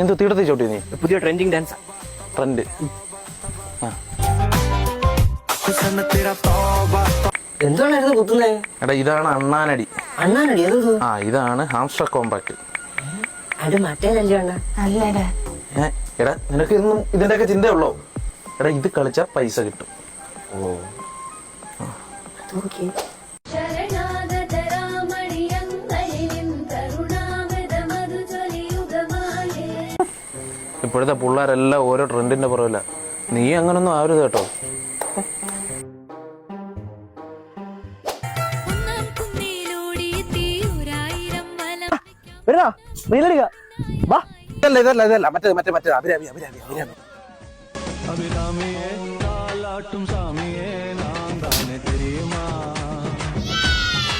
എന്ത് തീടത്തി ചോട്ടി നീ പുതിയ ട്രെൻഡിങ് ഡാൻസ് ട്രെൻഡ് എന്താണ് കുത്തുന്നേ? എടാ ഇതാണ് അണ്ണാനടി. അണ്ണാനടി ആ ഇതാണ് ഹാംസ്റ്റർ കോമ്പാക്ട്. അത് മറ്റേതല്ലേ അണ്ണ? അല്ലടാ. എടാ നിനക്ക് ഇന്നും ഇതിന്റെയൊക്കെ ചിന്തയുള്ളോ? എടാ ഇത് കളിച്ചാ പൈസ കിട്ടും. ഓ ഇപ്പോഴത്തെ പിള്ളേരെല്ലാം ഓരോ ട്രെൻഡിന്റെ പുറകില. നീ അങ്ങനൊന്നും ആവരുത് കേട്ടോ. ഇതല്ല മറ്റേ അഭിരാമി.